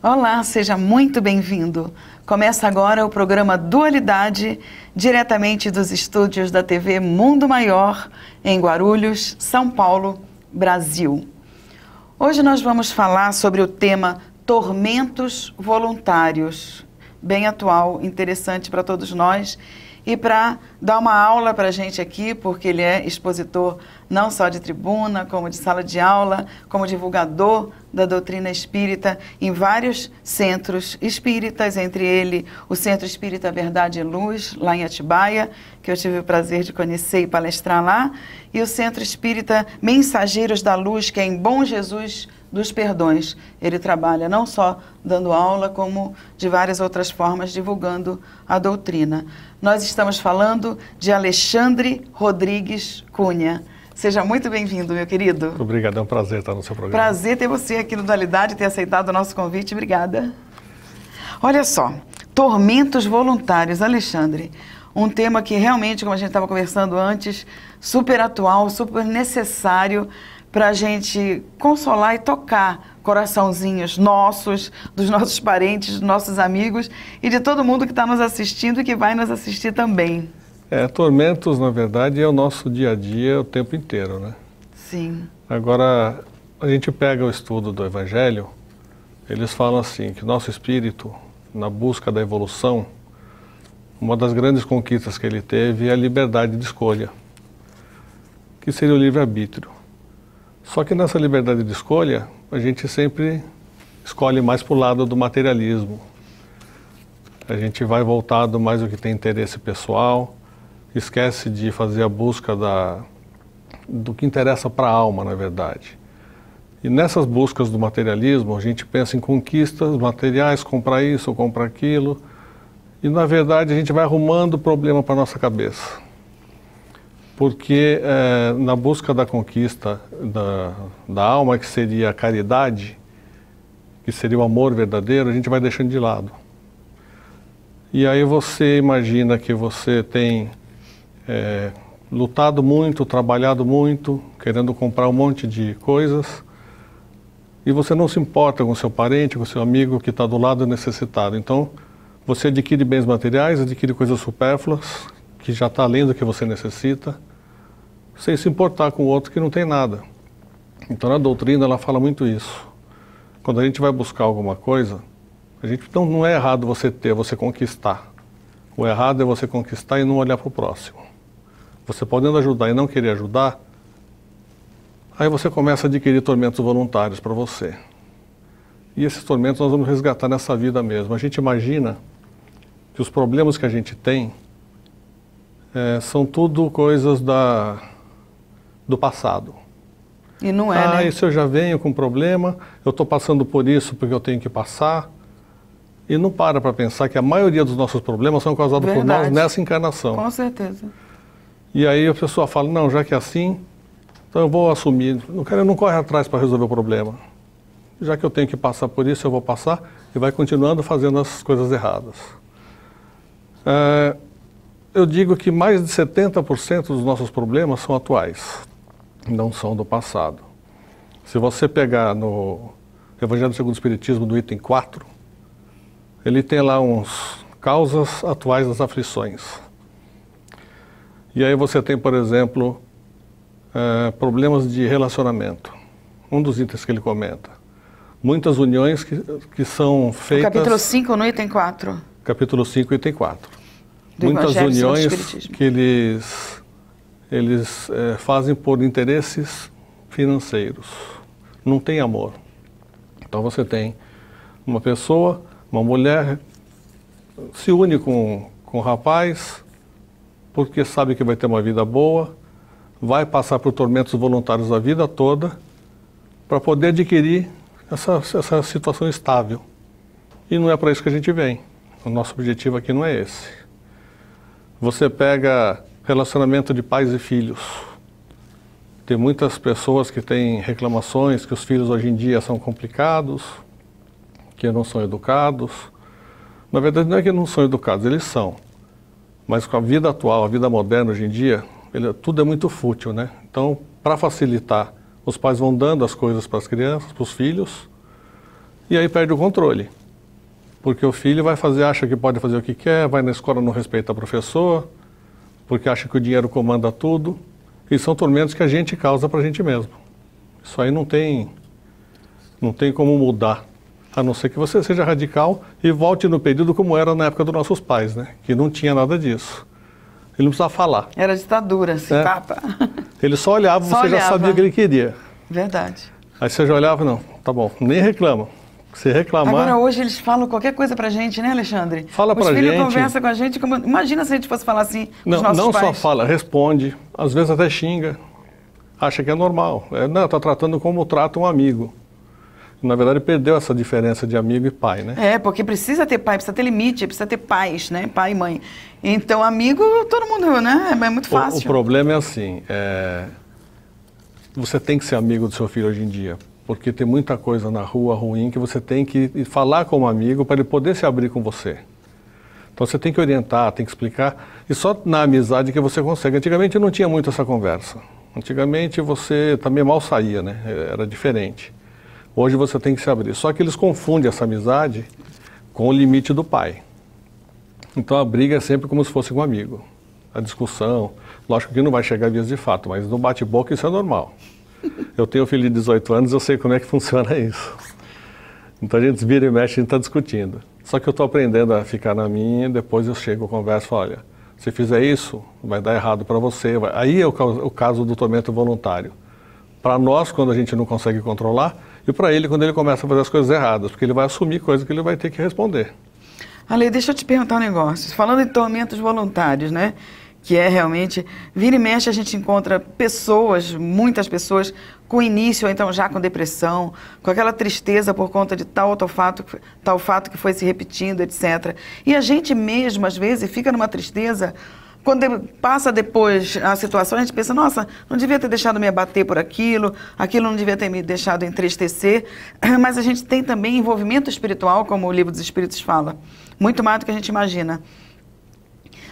Olá, seja muito bem-vindo. Começa agora o programa Dualidade, diretamente dos estúdios da TV Mundo Maior, em Guarulhos, São Paulo, Brasil. Hoje nós vamos falar sobre o tema Tormentos Voluntários, bem atual, interessante para todos nós. E para dar uma aula para a gente aqui, porque ele é expositor não só de tribuna, como de sala de aula, como divulgador da doutrina espírita em vários centros espíritas, entre ele o Centro Espírita Verdade e Luz, lá em Atibaia, que eu tive o prazer de conhecer e palestrar lá, e o Centro Espírita Mensageiros da Luz, que é em Bom Jesus dos Perdões. Ele trabalha não só dando aula, como de várias outras formas divulgando a doutrina. Nós estamos falando de Alexandre Rodrigues Cunha. Seja muito bem-vindo, meu querido. Muito obrigado, é um prazer estar no seu programa. Prazer ter você aqui no Dualidade, ter aceitado o nosso convite. Obrigada. Olha só, tormentos voluntários, Alexandre. Um tema que realmente, como a gente estava conversando antes, super atual, super necessário para a gente consolar e tocar coraçãozinhos nossos, dos nossos parentes, dos nossos amigos e de todo mundo que está nos assistindo e que vai nos assistir também. Tormentos, na verdade, é o nosso dia a dia o tempo inteiro, né? Sim. Agora, a gente pega o estudo do Evangelho, eles falam assim, que o nosso espírito, na busca da evolução, uma das grandes conquistas que ele teve é a liberdade de escolha, que seria o livre-arbítrio. Só que nessa liberdade de escolha, a gente sempre escolhe mais para o lado do materialismo. A gente vai voltado mais ao que tem interesse pessoal, esquece de fazer a busca do que interessa para a alma, na verdade. E nessas buscas do materialismo, a gente pensa em conquistas materiais, comprar isso ou comprar aquilo, e na verdade a gente vai arrumando problema para a nossa cabeça. Porque na busca da conquista da alma, que seria a caridade, que seria o amor verdadeiro, a gente vai deixando de lado. E aí você imagina que você tem lutado muito, trabalhado muito, querendo comprar um monte de coisas, e você não se importa com seu parente, com seu amigo que está do lado necessitado. Então, você adquire bens materiais, adquire coisas supérfluas, que já está além do que você necessita, sem se importar com o outro que não tem nada. Então, na doutrina, ela fala muito isso. Quando a gente vai buscar alguma coisa, não é errado você ter, você conquistar. O errado é você conquistar e não olhar para o próximo. Você podendo ajudar e não querer ajudar, aí você começa a adquirir tormentos voluntários para você. E esses tormentos nós vamos resgatar nessa vida mesmo. A gente imagina que os problemas que a gente tem são tudo coisas do passado. E não é, né? Isso eu já venho com problema, eu estou passando por isso porque eu tenho que passar. E não para pensar que a maioria dos nossos problemas são causados por nós nessa encarnação. Com certeza. E aí a pessoa fala, não, já que é assim, então eu vou assumir. O cara não corre atrás para resolver o problema. Já que eu tenho que passar por isso, eu vou passar e vai continuando fazendo as coisas erradas. Eu digo que mais de 70% dos nossos problemas são atuais, não são do passado. Se você pegar no Evangelho segundo o Espiritismo, do item 4, ele tem lá uns causas atuais das aflições. E aí você tem, por exemplo, problemas de relacionamento. Um dos itens que ele comenta. Muitas uniões que são feitas... O capítulo 5 no item 4. Capítulo 5, item 4. Do Muitas Evangelho uniões que eles fazem por interesses financeiros. Não tem amor. Então você tem uma pessoa, uma mulher, se une com um rapaz, porque sabe que vai ter uma vida boa, vai passar por tormentos voluntários a vida toda, para poder adquirir essa situação estável. E não é para isso que a gente vem. O nosso objetivo aqui não é esse. Você pega relacionamento de pais e filhos. Tem muitas pessoas que têm reclamações que os filhos hoje em dia são complicados, que não são educados. Na verdade, não é que não são educados, eles são. Mas com a vida atual, a vida moderna hoje em dia, tudo é muito fútil, né? Então, para facilitar, os pais vão dando as coisas para as crianças, para os filhos, E aí perde o controle. Porque o filho acha que pode fazer o que quer, vai na escola, não respeita a professor, porque acha que o dinheiro comanda tudo. E são tormentos que a gente causa para a gente mesmo. Isso aí não tem como mudar, a não ser que você seja radical e volte no período como era na época dos nossos pais, né? Que não tinha nada disso. Ele não precisava falar. Era ditadura, assim, papa. Ele só olhava, você já sabia o que ele queria. Verdade. Aí você já olhava, não, tá bom, nem reclama. Se reclamar... Agora hoje eles falam qualquer coisa pra gente, né, Alexandre? Fala pra gente. Os filhos conversam com a gente, imagina se a gente fosse falar assim com os nossos não pais. Não só fala, responde, às vezes até xinga, acha que é normal. Não, tá tratando como trata um amigo. Na verdade, perdeu essa diferença de amigo e pai, né? É, porque precisa ter pai, precisa ter limite, precisa ter pais, né? Pai e mãe. Então, amigo, todo mundo, né? É muito fácil. O problema é assim, você tem que ser amigo do seu filho hoje em dia, porque tem muita coisa na rua ruim que você tem que falar como amigo para ele poder se abrir com você. Então, você tem que orientar, tem que explicar, e só na amizade que você consegue. Antigamente não tinha muito essa conversa. Antigamente você também mal saía, né? Era diferente. Hoje você tem que se abrir. Só que eles confundem essa amizade com o limite do pai. Então a briga é sempre como se fosse com um amigo. A discussão, lógico que não vai chegar a vias de fato, mas no bate-boca isso é normal. Eu tenho um filho de 18 anos, eu sei como é que funciona isso. Então a gente vira e mexe, a gente está discutindo. Só que eu estou aprendendo a ficar na minha, depois eu chego, converso, olha, se fizer isso, vai dar errado para você. Aí é o caso do tormento voluntário. Para nós, quando a gente não consegue controlar, e para ele, quando ele começa a fazer as coisas erradas, porque ele vai assumir coisas que ele vai ter que responder. Ale, deixa eu te perguntar um negócio. Falando em tormentos voluntários, né? Que é realmente, vira e mexe, a gente encontra pessoas, muitas pessoas, com início, ou então já com depressão, com aquela tristeza por conta de tal fato que foi se repetindo, etc. E a gente mesmo, às vezes, fica numa tristeza. Quando passa depois a situação, a gente pensa, nossa, não devia ter deixado me abater por aquilo não devia ter me deixado entristecer, mas a gente tem também envolvimento espiritual, como o Livro dos Espíritos fala, muito mais do que a gente imagina.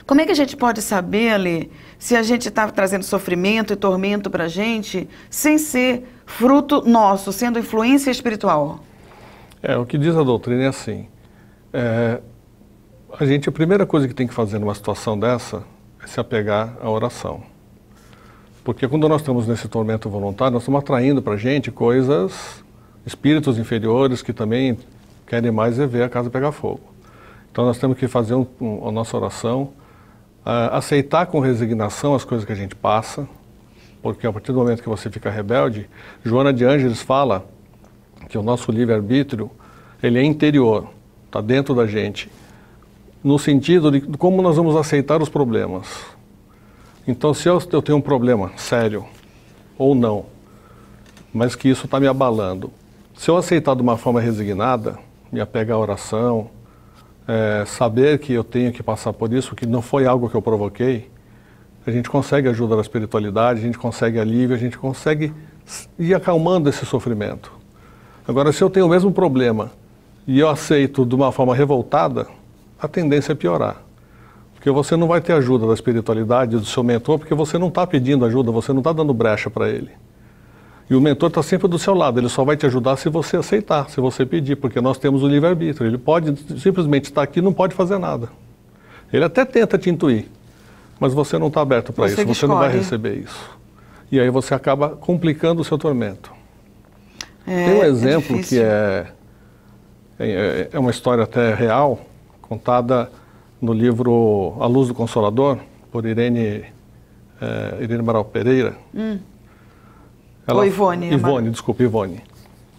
Como é que a gente pode saber, Ale, se a gente está trazendo sofrimento e tormento para a gente, sem ser fruto nosso, sendo influência espiritual? O que diz a doutrina é assim, a primeira coisa que tem que fazer numa situação dessa é se apegar à oração. Porque quando nós estamos nesse tormento voluntário, nós estamos atraindo para a gente coisas, espíritos inferiores que também querem mais ver a casa pegar fogo. Então nós temos que fazer a nossa oração, aceitar com resignação as coisas que a gente passa, porque a partir do momento que você fica rebelde, Joana de Ângeles fala que o nosso livre-arbítrio, ele é interior, está dentro da gente, no sentido de como nós vamos aceitar os problemas. Então, se eu tenho um problema sério, ou não, mas que isso está me abalando, se eu aceitar de uma forma resignada, me apegar à oração, saber que eu tenho que passar por isso, que não foi algo que eu provoquei, a gente consegue ajuda da espiritualidade, a gente consegue alívio, a gente consegue ir acalmando esse sofrimento. Agora, se eu tenho o mesmo problema e eu aceito de uma forma revoltada, a tendência é piorar. Porque você não vai ter ajuda da espiritualidade, do seu mentor, porque você não está pedindo ajuda, você não está dando brecha para ele. E o mentor está sempre do seu lado, ele só vai te ajudar se você aceitar, se você pedir, porque nós temos o livre-arbítrio. Ele pode simplesmente estar aqui e não pode fazer nada. Ele até tenta te intuir, mas você não está aberto para isso, você não vai receber isso. E aí você acaba complicando o seu tormento. Tem um exemplo que é uma história até real, contada no livro A Luz do Consolador, por Irene Amaral Pereira. Ivone.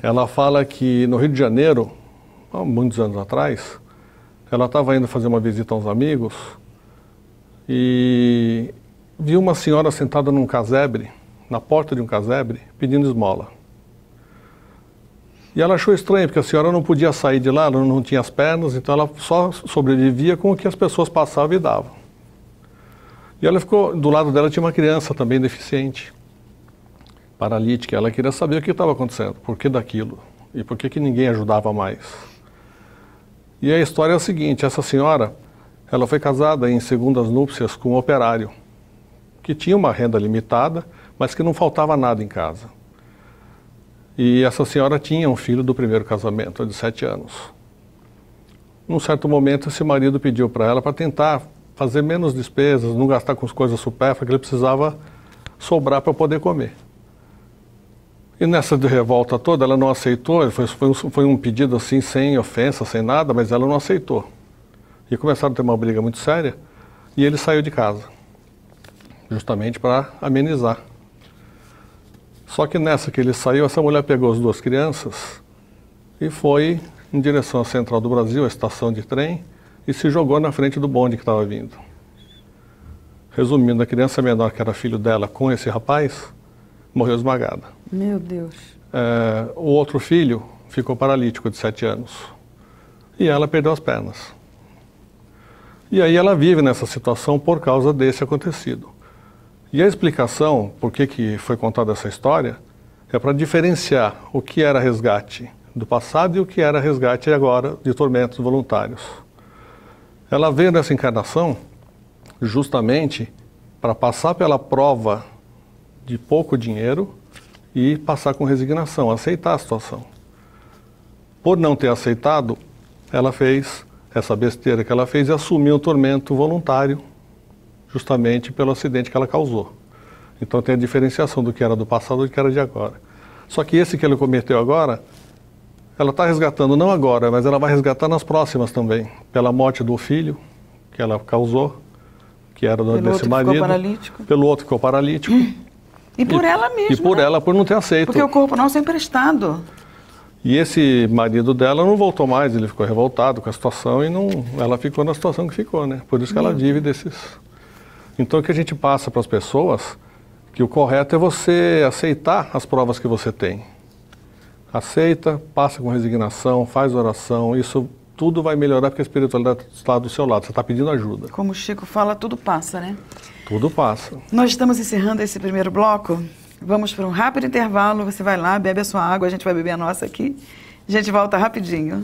Ela fala que no Rio de Janeiro, há muitos anos atrás, ela estava indo fazer uma visita a uns amigos e viu uma senhora sentada num casebre, na porta de um casebre, pedindo esmola. E ela achou estranho, porque a senhora não podia sair de lá, ela não tinha as pernas, então ela só sobrevivia com o que as pessoas passavam e davam. E ela ficou, do lado dela tinha uma criança também deficiente, paralítica. Ela queria saber o que estava acontecendo, por que daquilo, e por que ninguém ajudava mais. E a história é a seguinte, essa senhora, ela foi casada em segundas núpcias com um operário, que tinha uma renda limitada, mas que não faltava nada em casa. E essa senhora tinha um filho do primeiro casamento, de 7 anos. Num certo momento, esse marido pediu para ela para tentar fazer menos despesas, não gastar com as coisas supérfluas, que ele precisava sobrar para poder comer. E nessa de revolta toda, ela não aceitou, foi um pedido assim, sem ofensa, sem nada, mas ela não aceitou. E começaram a ter uma briga muito séria, e ele saiu de casa, justamente para amenizar. Só que nessa que ele saiu, essa mulher pegou as 2 crianças e foi em direção à Central do Brasil, a estação de trem, e se jogou na frente do bonde que estava vindo. Resumindo, a criança menor, que era filho dela, com esse rapaz, morreu esmagada. Meu Deus. O outro filho ficou paralítico, de 7 anos. E ela perdeu as pernas. E aí ela vive nessa situação por causa desse acontecido. E a explicação, por que foi contada essa história, é para diferenciar o que era resgate do passado e o que era resgate agora de tormentos voluntários. Ela veio nessa encarnação justamente para passar pela prova de pouco dinheiro e passar com resignação, aceitar a situação. Por não ter aceitado, ela fez essa besteira que ela fez e assumiu o tormento voluntário, justamente pelo acidente que ela causou. Então tem a diferenciação do que era do passado e do que era de agora. Só que esse que ele cometeu agora, ela está resgatando não agora, mas ela vai resgatar nas próximas também, pela morte do filho que ela causou, que era desse marido, pelo outro que ficou paralítico. E por ela mesma. E por ela, por não ter aceito. Porque o corpo nosso é emprestado. E esse marido dela não voltou mais, ele ficou revoltado com a situação e ela ficou na situação que ficou, né? Por isso que ela vive desses... Então o que a gente passa para as pessoas, que o correto é você aceitar as provas que você tem. Aceita, passa com resignação, faz oração, isso tudo vai melhorar porque a espiritualidade está do seu lado, você está pedindo ajuda. Como o Chico fala, tudo passa, né? Tudo passa. Nós estamos encerrando esse primeiro bloco. Vamos para um rápido intervalo. Você vai lá, bebe a sua água, a gente vai beber a nossa aqui. A gente volta rapidinho.